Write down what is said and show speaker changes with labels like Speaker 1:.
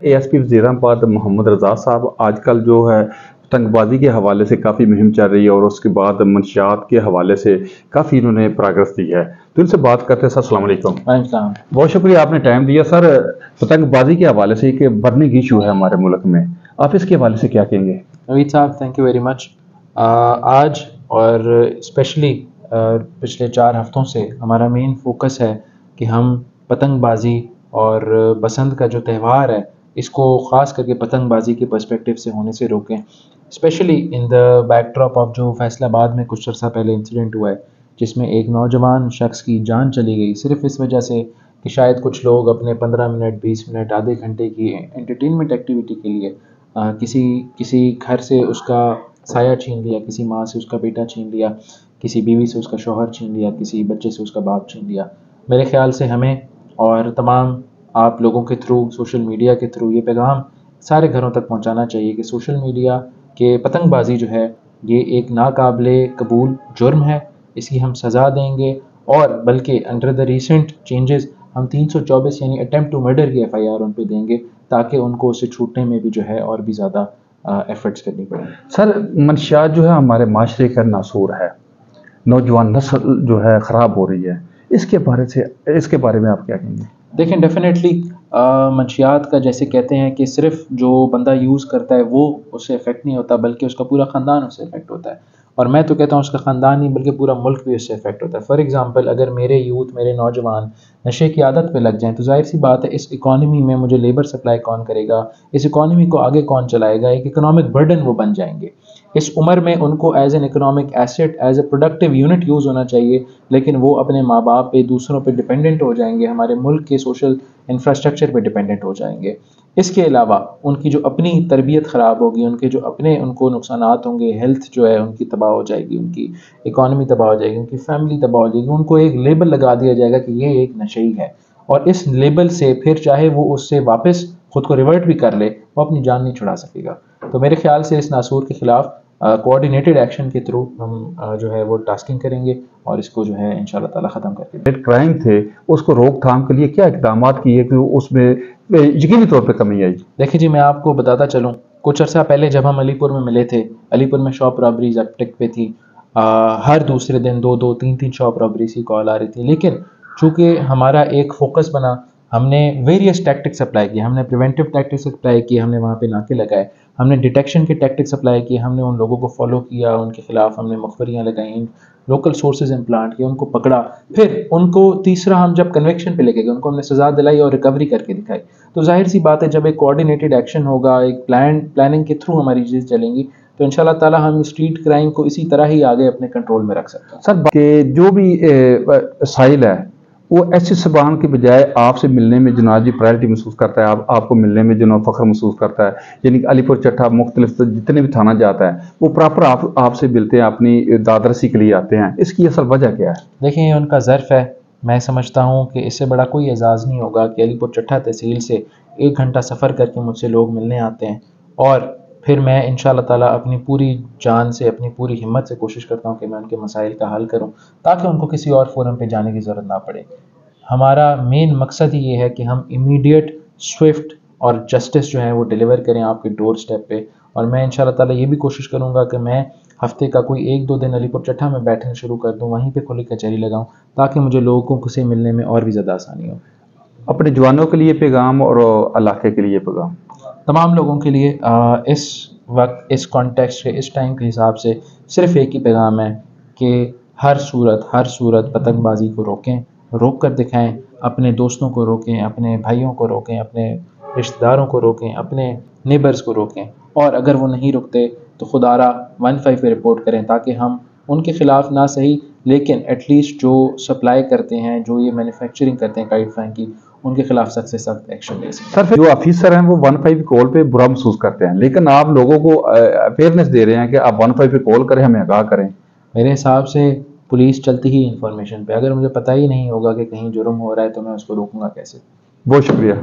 Speaker 1: ASP Wazirabad Mohammad रज़ा साहब आजकल जो है पतंगबाजी के हवाले से काफ़ी मुहिम चल रही है और उसके बाद मंशियात के हवाले से काफ़ी इन्होंने प्रोग्रेस दी है। तो इनसे बात करते हैं। सर अस्सलाम वालेकुम। बहुत शुक्रिया आपने टाइम दिया। सर पतंगबाजी के हवाले से एक बर्निंग इशू है हमारे मुल्क में, आप इसके हवाले से क्या कहेंगे?
Speaker 2: नवीद साहब थैंक यू वेरी मच। आज और स्पेशली पिछले 4 हफ्तों से हमारा मेन फोकस है कि हम पतंगबाजी और बसंत का जो त्यौहार है इसको ख़ास करके पतंगबाजी के पर्सपेक्टिव से होने से रोकें। Specially in the backdrop of जो फैसलाबाद में कुछ अर्सा पहले इंसिडेंट हुआ है जिसमें एक नौजवान शख्स की जान चली गई सिर्फ इस वजह से कि शायद कुछ लोग अपने 15 मिनट 20 मिनट आधे घंटे की एंटरटेनमेंट एक्टिविटी के लिए किसी घर से उसका साया छीन लिया, किसी माँ से उसका बेटा छीन लिया, किसी बीवी से उसका शौहर छीन लिया, किसी बच्चे से उसका बाप छीन लिया। मेरे ख़्याल से हमें और तमाम आप लोगों के थ्रू, सोशल मीडिया के थ्रू ये पैगाम सारे घरों तक पहुंचाना चाहिए कि सोशल मीडिया के पतंगबाजी जो है ये एक नाकाबिले कबूल जुर्म है, इसकी हम सज़ा देंगे और बल्कि अंडर द रीसेंट चेंजेस हम 324 यानी अटेम्प्ट टू मर्डर की FIR उन पर देंगे ताकि उनको उससे छूटने में भी जो है और भी ज़्यादा एफर्ट्स करनी पड़े।
Speaker 1: सर मंशियात जो है हमारे माशरे का नासूर है, नौजवान नस्ल जो है ख़राब हो रही है, इसके बारे में आप क्या कहेंगे?
Speaker 2: देखें डेफिनेटली मंशियात का जैसे कहते हैं कि सिर्फ जो बंदा यूज़ करता है वो उससे इफ़ेक्ट नहीं होता बल्कि उसका पूरा ख़ानदान उससे इफ़ेक्ट होता है। और मैं तो कहता हूँ उसका ख़ानदान नहीं बल्कि पूरा मुल्क भी उससे इफ़ेक्ट होता है। फॉर एग्ज़ाम्पल अगर मेरे यूथ, मेरे नौजवान नशे की आदत पे लग जाएं तो ज़ाहिर सी बात है इस इकॉनमी में मुझे लेबर सप्लाई कौन करेगा, इस इकॉनमी को आगे कौन चलाएगा, एक इकोनॉमिक बर्डन वो बन जाएंगे। इस उम्र में उनको as an economic asset, as a productive unit use होना चाहिए, लेकिन वो अपने माँ बाप पे, दूसरों पे डिपेंडेंट हो जाएंगे, हमारे मुल्क के सोशल इंफ्रास्ट्रक्चर पे डिपेंडेंट हो जाएंगे। इसके अलावा उनकी जो अपनी तरबियत ख़राब होगी, उनके जो अपने उनको नुकसानात होंगे, हेल्थ जो है उनकी तबाह हो जाएगी, उनकी इकॉनमी तबाह हो जाएगी, उनकी फैमिली तबाह हो जाएगी। उनको एक लेबल लगा दिया जाएगा कि ये एक नशेई है और इस लेबल से फिर चाहे वो उससे वापस ख़ुद को रिवर्ट भी कर ले वो अपनी जान नहीं छुड़ा सकेगा। तो मेरे ख्याल से इस नासूर के ख़िलाफ़ कोऑर्डिनेटेड एक्शन के थ्रू हम जो है वो टास्किंग करेंगे और इसको जो है इंशाल्लाह ताला ख़त्म करके
Speaker 1: क्राइम थे उसको रोकथाम के लिए क्या इक़दाम किए कि उसमें यकीनी तौर पर कमी आई?
Speaker 2: देखिए जी, मैं आपको बताता चलूँ, कुछ अर्सा पहले जब हम अलीपुर में मिले थे, अलीपुर में शॉप रॉबरीज अपटिक पे थी। हर दूसरे दिन 2-2 3-3 शॉप रॉबरीज की कॉल आ रही थी। लेकिन चूँकि हमारा एक फोकस बना, हमने वेरियस टैक्टिक्स अप्लाई किए, हमने प्रिवेंटिव टैक्टिक्स अप्लाई किए, हमने वहाँ पे नाके लगाए, हमने डिटेक्शन के टैक्टिक्स अप्लाई किए, हमने उन लोगों को फॉलो किया, उनके खिलाफ हमने मुखबरियाँ लगाई, लोकल सोर्सेज इम्प्लांट किए, उनको पकड़ा, फिर उनको तीसरा हम जब कन्विक्शन पे लेके गए उनको हमने सज़ा दिलाई और रिकवरी करके दिखाई। तो जाहिर सी बात है जब एक कोऑर्डिनेटेड एक्शन होगा, एक प्लानिंग के थ्रू हमारी चीज़ चलेंगी तो इंशाल्लाह ताला हम स्ट्रीट क्राइम को इसी तरह ही आगे अपने कंट्रोल में रख सकते हैं।
Speaker 1: सर कि जो भी साहिल है वो ऐसे सबान के बजाय आपसे मिलने में जनाब जी प्रायोरिटी महसूस करता है, आपको मिलने में जनाब फ़ख्र महसूस करता है, यानी कि अलीपुर चट्टा मुख्तलिफ जितने भी थाना जाता है वो प्रॉपर आपसे मिलते हैं, अपनी दादरसी के लिए आते हैं, इसकी असल वजह क्या है?
Speaker 2: देखिए उनका ज़र्फ़ है। मैं समझता हूँ कि इससे बड़ा कोई एजाज़ नहीं होगा कि अलीपुर चट्टा तहसील से 1 घंटा सफ़र करके मुझसे लोग मिलने आते हैं और फिर मैं इंशाल्लाह ताला अपनी पूरी जान से, अपनी पूरी हिम्मत से कोशिश करता हूँ कि मैं उनके मसाइल का हल करूँ ताकि उनको किसी और फोरम पे जाने की ज़रूरत ना पड़े। हमारा मेन मकसद ही ये है कि हम इमीडिएट, स्विफ्ट और जस्टिस जो है वो डिलीवर करें आपके डोर स्टेप पे। और मैं इंशाल्लाह ताला ये भी कोशिश करूँगा कि मैं हफ्ते का कोई 1-2 दिन अलीपुर चट्टा में बैठना शुरू कर दूँ, वहीं पे खुली कचहरी लगाऊँ ताकि मुझे लोगों से मिलने में और भी ज़्यादा आसानी हो।
Speaker 1: अपने जवानों के लिए पैगाम और इलाके के लिए पैगाम?
Speaker 2: तमाम लोगों के लिए इस वक्त, इस कॉन्टेक्स्ट के, इस टाइम के हिसाब से सिर्फ एक ही पैगाम है कि हर सूरत पतंगबाजी को रोकें, रोक कर दिखाएं, अपने दोस्तों को रोकें, अपने भाइयों को रोकें, अपने रिश्तेदारों को रोकें, अपने नेबर्स को रोकें और अगर वो नहीं रुकते तो खुदारा 15 पे रिपोर्ट करें ताकि हम उनके ख़िलाफ़ ना सही लेकिन एटलीस्ट जो सप्लाई करते हैं, जो ये मैन्युफैक्चरिंग करते हैं काइट फैंग की, उनके खिलाफ सख्त से सख्त एक्शन ले सकते हैं।
Speaker 1: सर जो ऑफिसर हैं वो 15 कॉल पे बुरा महसूस करते हैं, लेकिन आप लोगों को अवेयरनेस दे रहे हैं कि आप 15 पे कॉल करें, हमें आगाह करें।
Speaker 2: मेरे हिसाब से पुलिस चलती ही इंफॉर्मेशन पे, अगर मुझे पता ही नहीं होगा कि कहीं जुर्म हो रहा है तो मैं उसको रोकूंगा कैसे?
Speaker 1: बहुत शुक्रिया।